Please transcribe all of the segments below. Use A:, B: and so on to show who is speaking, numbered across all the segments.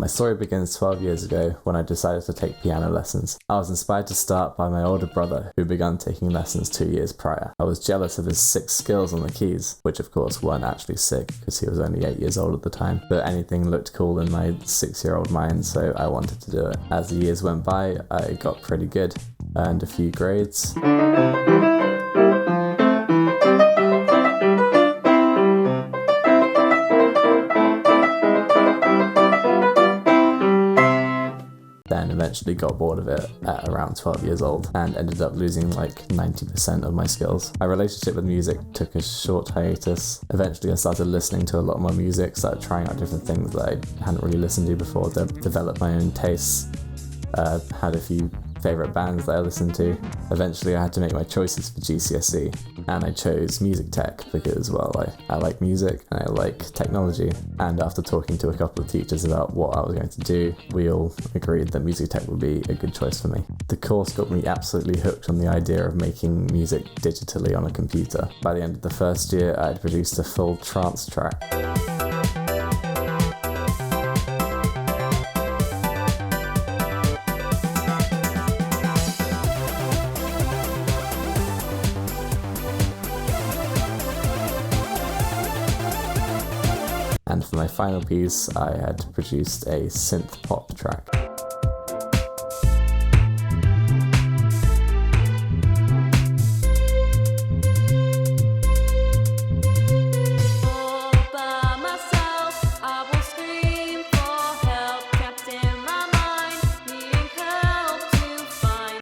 A: My story begins 12 years ago when I decided to take piano lessons. I was inspired to start by my older brother who began taking lessons 2 years prior. I was jealous of his sick skills on the keys, which of course weren't actually sick because he was only 8 years old at the time, but anything looked cool in my 6-year-old mind, so I wanted to do it. As the years went by, I got pretty good, earned a few grades. Then eventually got bored of it at around 12 years old and ended up losing like 90% of my skills. My relationship with music took a short hiatus. Eventually I started listening to a lot more music, started trying out different things that I hadn't really listened to before, developed my own tastes, had a few favourite bands that I listened to. Eventually I had to make my choices for GCSE and I chose music tech because, well, I like music and I like technology, and after talking to a couple of teachers about what I was going to do, we all agreed that music tech would be a good choice for me. The course got me absolutely hooked on the idea of making music digitally on a computer. By the end of the first year I had produced a full trance track. And for my final piece, I had produced a synth pop track.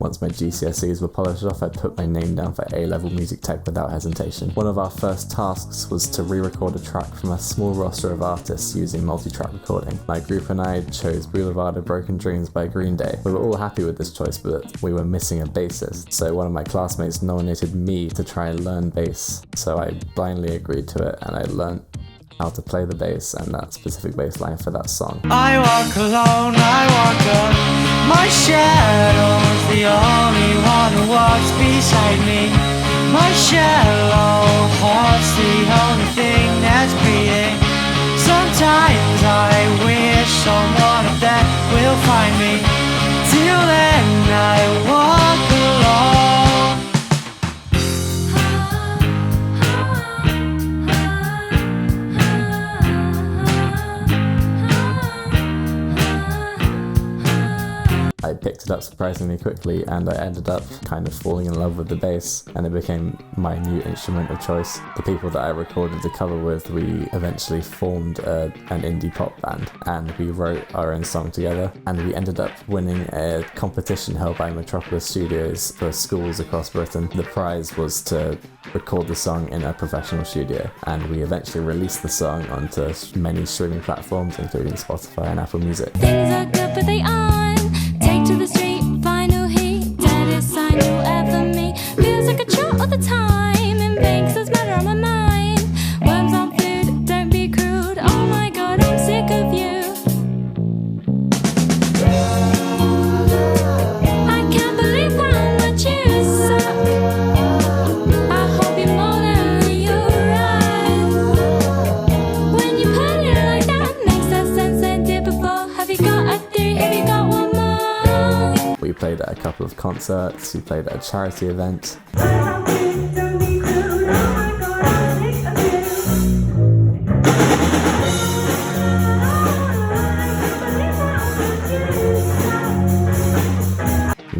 A: Once my GCSEs were polished off, I put my name down for A-level music tech without hesitation. One of our first tasks was to re-record a track from a small roster of artists using multi-track recording. My group and I chose Boulevard of Broken Dreams by Green Day. We were all happy with this choice, but we were missing a bassist, so one of my classmates nominated me to try and learn bass. So I blindly agreed to it and I learnt how to play the bass and that specific bass line for that song.
B: I walk alone, I walk up. My shadow's the only one who walks beside me. My shallow heart's the only thing that's breathing. Sometimes I wish someone up there will find me. Till then I walk alone.
A: I picked it up surprisingly quickly and I ended up kind of falling in love with the bass, and it became my new instrument of choice. The people that I recorded the cover with, we eventually formed an indie pop band and we wrote our own song together, and we ended up winning a competition held by Metropolis Studios for schools across Britain. The prize was to record the song in a professional studio, and we eventually released the song onto many streaming platforms including Spotify and Apple Music.
C: Things are good but they aren't. Take to the street, find no heat. Deadest sign you'll ever meet. Feels like a chore all the time. In vain 'cause there's matter on my mind. Worms on food, don't be crude. Oh my god, I'm sick of you. I can't believe how much you suck. I hope you're more than you're right. When you put it like that, makes less sense than it did before. Have you got a three? Have you got one more?
A: We played at a couple of concerts, we played at a charity event. We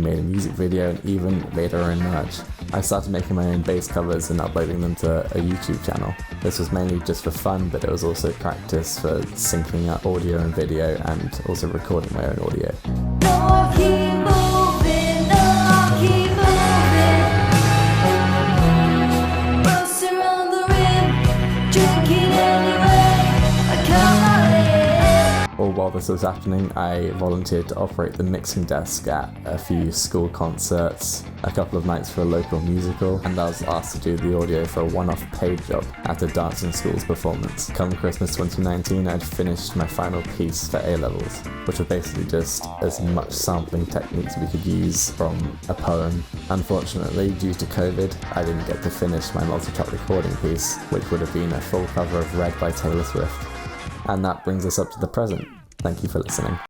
A: made a music video and even made our own merch. I started making my own bass covers and uploading them to a YouTube channel. This was mainly just for fun, but it was also practice for syncing up audio and video and also recording my own audio. All while this was happening, I volunteered to operate the mixing desk at a few school concerts, a couple of nights for a local musical, and I was asked to do the audio for a one-off paid job at a dancing school's performance. Come Christmas 2019, I'd finished my final piece for A-levels, which were basically just as much sampling techniques we could use from a poem. Unfortunately, due to COVID, I didn't get to finish my multi-track recording piece, which would have been a full cover of Red by Taylor Swift. And that brings us up to the present. Thank you for listening.